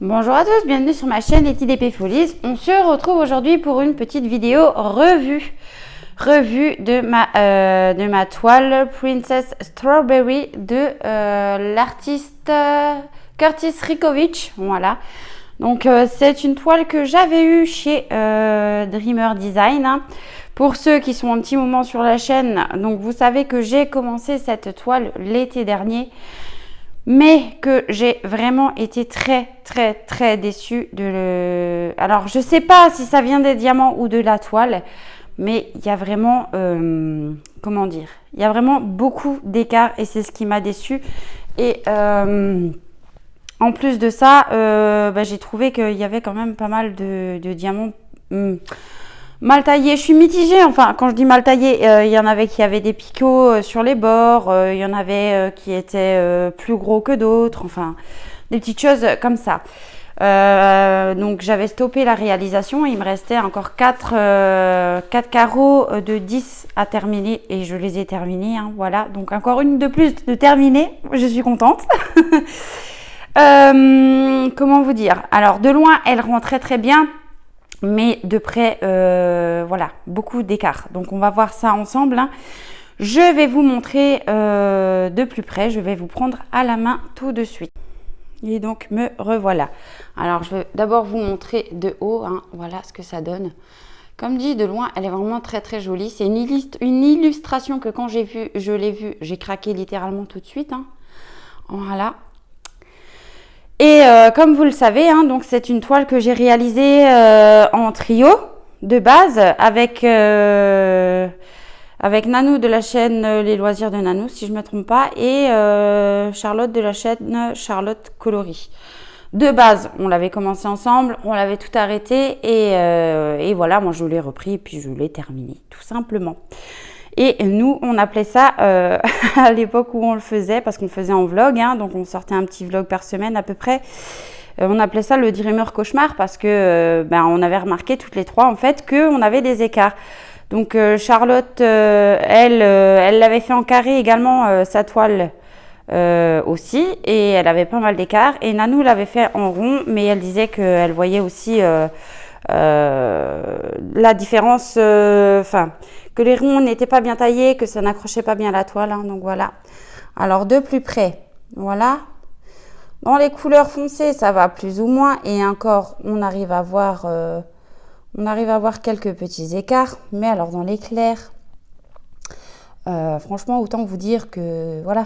Bonjour à tous, bienvenue sur ma chaîne Letty DP Folies. On se retrouve aujourd'hui pour une petite vidéo revue de ma toile Princess Strawberry de l'artiste Curtis Rickovich. Voilà. Donc c'est une toile que j'avais eue chez Dreamer Design. Hein. Pour ceux qui sont un petit moment sur la chaîne, donc vous savez que j'ai commencé cette toile l'été dernier. Mais que j'ai vraiment été très déçue Alors, je sais pas si ça vient des diamants ou de la toile, mais il y a vraiment, comment dire, il y a vraiment beaucoup d'écart et c'est ce qui m'a déçue. Et en plus de ça, j'ai trouvé qu'il y avait quand même pas mal de diamants mal taillé, je suis mitigée. Enfin, quand je dis mal taillé, il y en avait qui avaient des picots sur les bords, il y en avait qui étaient plus gros que d'autres, enfin, des petites choses comme ça. Donc, j'avais stoppé la réalisation. Il me restait encore 4 carreaux de 10 à terminer et je les ai terminés. Hein, voilà, donc encore une de plus de terminer. Je suis contente. Comment vous dire? Alors, de loin, elle rend très bien. Mais de près, voilà, beaucoup d'écart. Donc, on va voir ça ensemble. Hein. Je vais vous montrer de plus près. Je vais vous prendre à la main tout de suite. Et donc, me revoilà. Alors, je vais d'abord vous montrer de haut. Hein, voilà ce que ça donne. Comme dit, de loin, elle est vraiment très jolie. C'est une illustration que quand je l'ai vue, j'ai craqué littéralement tout de suite. Hein. Voilà. Et comme vous le savez, hein, donc c'est une toile que j'ai réalisée en trio de base avec Nanou de la chaîne Les Loisirs de Nanou, si je ne me trompe pas, et Charlotte de la chaîne Charlotte Coloris. De base, on l'avait commencé ensemble, on l'avait tout arrêté et voilà, moi je l'ai repris et puis je l'ai terminé, tout simplement. Et nous, on appelait ça, à l'époque où on le faisait, parce qu'on le faisait en vlog, hein, donc on sortait un petit vlog par semaine à peu près, on appelait ça le Dreamer Cauchemar, parce que on avait remarqué toutes les trois, en fait, qu'on avait des écarts. Donc Charlotte, elle l'avait fait en carré également, sa toile aussi, et elle avait pas mal d'écarts. Et Nanou l'avait fait en rond, mais elle disait qu'elle voyait aussi la différence, que les ronds n'étaient pas bien taillés, que ça n'accrochait pas bien la toile, hein, donc voilà. Alors de plus près, voilà. Dans les couleurs foncées, ça va plus ou moins, et encore, on arrive à voir quelques petits écarts, mais alors dans les clairs, franchement, autant vous dire que voilà.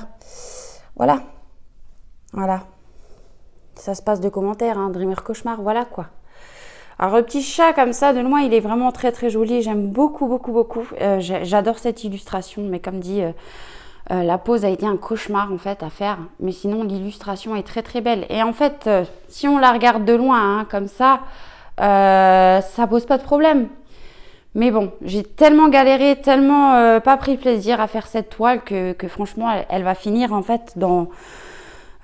Ça se passe de commentaires, hein, Dreamer Cauchemar, voilà quoi. Alors le petit chat comme ça, de loin, il est vraiment très joli. J'aime beaucoup. J'adore cette illustration, mais comme dit, la pose a été un cauchemar en fait à faire. Mais sinon, l'illustration est très belle. Et en fait, si on la regarde de loin, hein, comme ça pose pas de problème. Mais bon, j'ai tellement galéré, tellement pas pris plaisir à faire cette toile que franchement, elle va finir en fait dans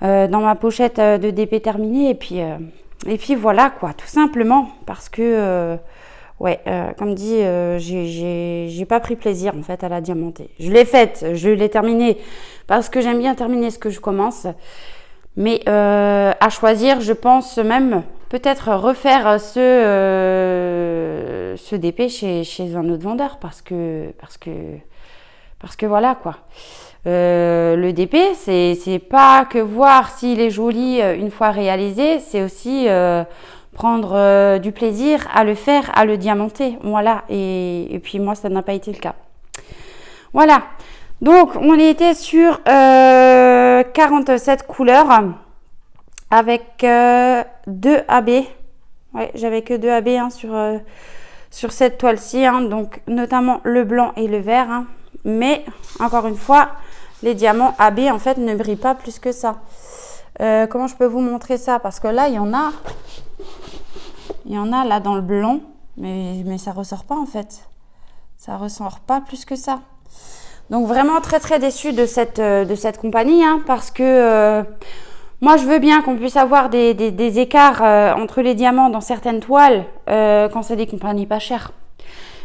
ma pochette de DP terminée. Et puis voilà quoi, tout simplement, parce que, comme dit, j'ai pas pris plaisir en fait à la diamanter. Je l'ai faite, je l'ai terminée, parce que j'aime bien terminer ce que je commence. Mais à choisir, je pense même peut-être refaire ce DP chez un autre vendeur, parce que voilà quoi. Le DP, c'est pas que voir s'il est joli une fois réalisé, c'est aussi prendre du plaisir à le faire, à le diamanter. Voilà, et puis moi, ça n'a pas été le cas. Voilà, donc on était sur 47 couleurs avec 2 AB. Ouais, j'avais que 2 AB hein, sur cette toile-ci, hein, donc notamment le blanc et le vert. Hein. Mais encore une fois, les diamants AB en fait ne brillent pas plus que ça. Comment je peux vous montrer ça? Parce que là, il y en a là dans le blanc, mais ça ressort pas en fait. Ça ressort pas plus que ça. Donc vraiment très déçue de cette compagnie, hein, parce que moi je veux bien qu'on puisse avoir des écarts entre les diamants dans certaines toiles quand c'est des compagnies pas chères.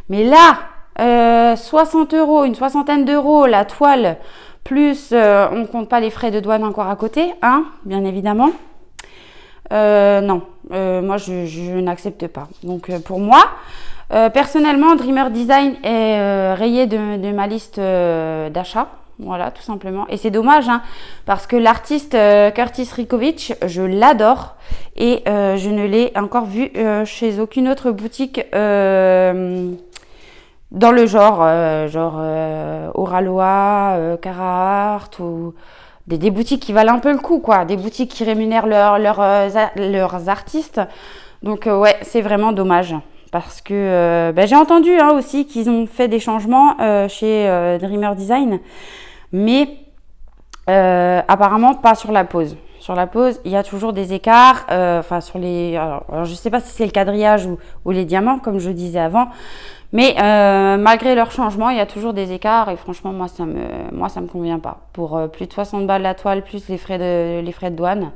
Mais là, 60 €, une soixantaine d'euros la toile, plus on compte pas les frais de douane encore à côté, hein, bien évidemment. Non, moi je n'accepte pas. Donc pour moi, personnellement, Dreamer Design est rayé de ma liste d'achat. Voilà, tout simplement. Et c'est dommage, hein, parce que l'artiste Curtis Rikovic, je l'adore. Et je ne l'ai encore vu chez aucune autre boutique dans le genre, Oraloa, Carhartt ou des boutiques qui valent un peu le coup, quoi. Des boutiques qui rémunèrent leurs artistes. Donc, ouais, c'est vraiment dommage. Parce que j'ai entendu hein, aussi qu'ils ont fait des changements chez Dreamer Design. Mais apparemment pas sur la pose. Sur la pose, il y a toujours des écarts. Enfin, sur les. Alors, je ne sais pas si c'est le quadrillage ou les diamants, comme je disais avant. Mais malgré leur changement, il y a toujours des écarts. Et franchement, moi, ça me convient pas. Pour plus de 60 balles la toile, plus les frais de douane,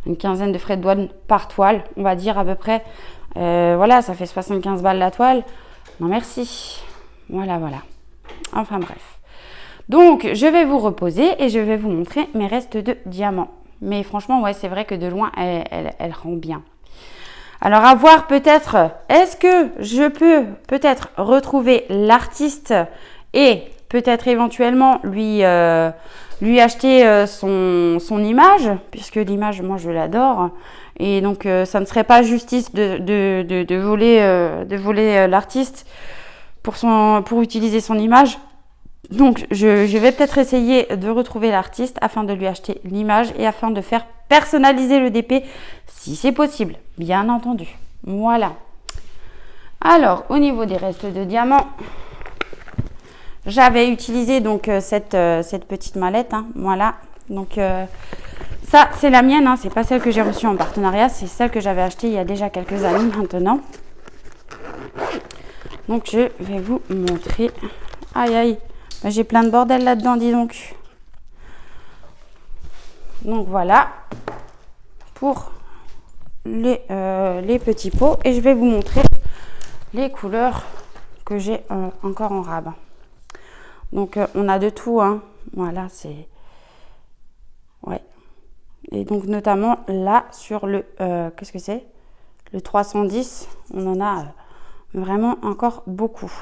une quinzaine de frais de douane par toile, on va dire à peu près. Voilà, ça fait 75 balles la toile. Non, merci. Voilà. Enfin, bref. Donc, je vais vous reposer et je vais vous montrer mes restes de diamants. Mais franchement, ouais, c'est vrai que de loin, elle rend bien. Alors, à voir peut-être, est-ce que je peux peut-être retrouver l'artiste et peut-être éventuellement lui acheter son image, puisque l'image, moi, je l'adore. Et donc, ça ne serait pas justice de voler l'artiste pour utiliser son image. Donc, je vais peut-être essayer de retrouver l'artiste afin de lui acheter l'image et afin de faire personnaliser le DP si c'est possible, bien entendu. Voilà. Alors, au niveau des restes de diamants, j'avais utilisé donc cette petite mallette. Hein, voilà. Donc, ça, c'est la mienne. Hein, c'est pas celle que j'ai reçue en partenariat. C'est celle que j'avais achetée il y a déjà quelques années maintenant. Donc, je vais vous montrer. Aïe. J'ai plein de bordel là-dedans, dis donc. Donc voilà pour les petits pots. Et je vais vous montrer les couleurs que j'ai encore en rab. Donc on a de tout. Hein. Voilà, c'est... Ouais. Et donc notamment là sur le... qu'est-ce que c'est? Le 310. On en a vraiment encore beaucoup.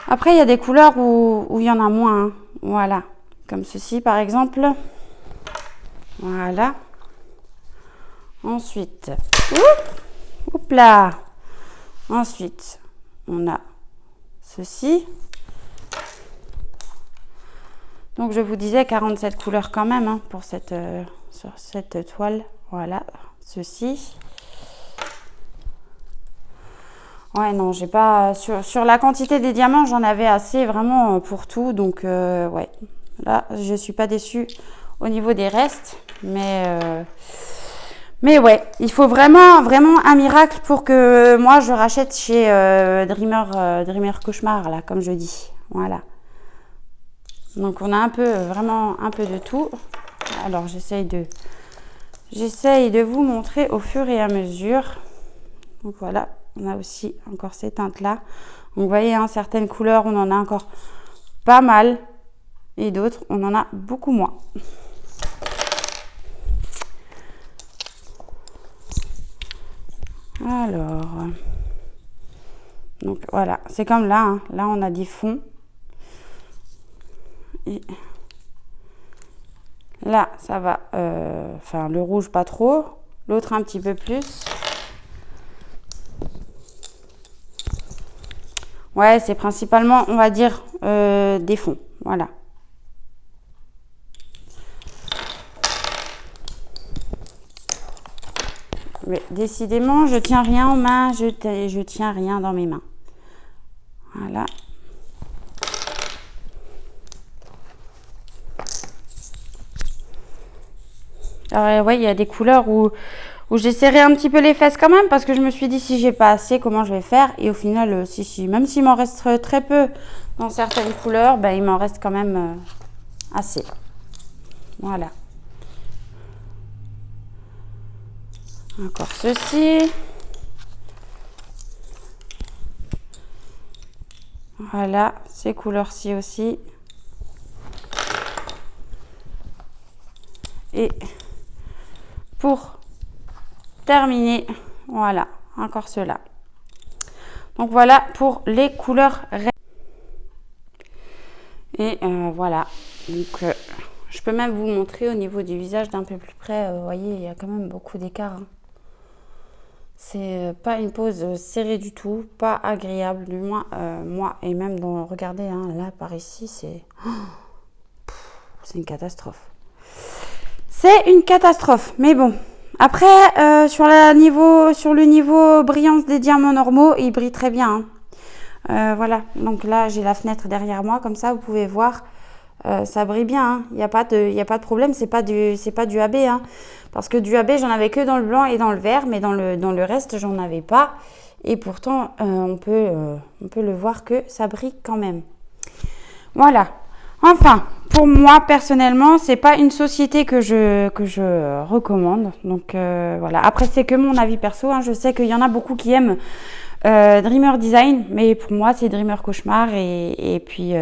Après, il y a des couleurs où il y en a moins. Hein. Voilà. Comme ceci, par exemple. Voilà. Ensuite. Oups là. Ensuite, on a ceci. Donc, je vous disais 47 couleurs quand même hein, pour sur cette toile. Voilà. Ceci. Ouais, non, j'ai pas... Sur la quantité des diamants, j'en avais assez vraiment pour tout. Donc, ouais. Là, je suis pas déçue au niveau des restes. Mais ouais, il faut vraiment un miracle pour que moi, je rachète chez Dreamer Cauchemar, là, comme je dis. Voilà. Donc, on a vraiment un peu de tout. Alors, j'essaye de vous montrer au fur et à mesure. Donc, voilà. On a aussi encore ces teintes-là. Donc, vous voyez, hein, certaines couleurs, on en a encore pas mal. Et d'autres, on en a beaucoup moins. Alors, donc voilà, c'est comme là. Hein. Là, on a des fonds. Et là, ça va. Enfin, le rouge, pas trop. L'autre, un petit peu plus. Ouais, c'est principalement, on va dire, des fonds. Voilà. Mais décidément, je tiens rien en main, je tiens rien dans mes mains. Voilà. Alors, ouais, il y a des couleurs où j'ai serré un petit peu les fesses quand même parce que je me suis dit si j'ai pas assez, comment je vais faire? Et au final, même s'il m'en reste très peu dans certaines couleurs, ben, il m'en reste quand même assez. Voilà. Encore ceci. Voilà, ces couleurs-ci aussi. Et pour terminer. Voilà, encore cela. Donc voilà pour les couleurs. Et voilà. Donc je peux même vous montrer au niveau du visage d'un peu plus près. Vous voyez, il y a quand même beaucoup d'écart. Hein. C'est pas une pose serrée du tout, pas agréable du moins moi. Et même dans, regardez, hein, là par ici, c'est une catastrophe. C'est une catastrophe, mais bon. Après, sur le niveau brillance des diamants normaux, il brille très bien. Hein. Voilà, donc là j'ai la fenêtre derrière moi, comme ça vous pouvez voir, ça brille bien. Hein. Il n'y a pas de problème, c'est pas du AB. Hein. Parce que du AB, j'en avais que dans le blanc et dans le vert, mais dans le reste, j'en avais pas. Et pourtant, on peut le voir que ça brille quand même. Voilà. Enfin, pour moi, personnellement, c'est pas une société que je recommande. Donc, voilà. Après, c'est que mon avis perso. Hein. Je sais qu'il y en a beaucoup qui aiment Dreamer Design. Mais pour moi, c'est Dreamer Cauchemar. Et puis,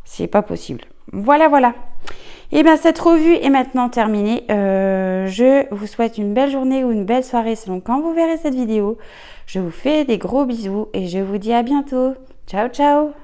c'est pas possible. Voilà, voilà. Et bien, cette revue est maintenant terminée. Je vous souhaite une belle journée ou une belle soirée selon quand vous verrez cette vidéo. Je vous fais des gros bisous et je vous dis à bientôt. Ciao, ciao!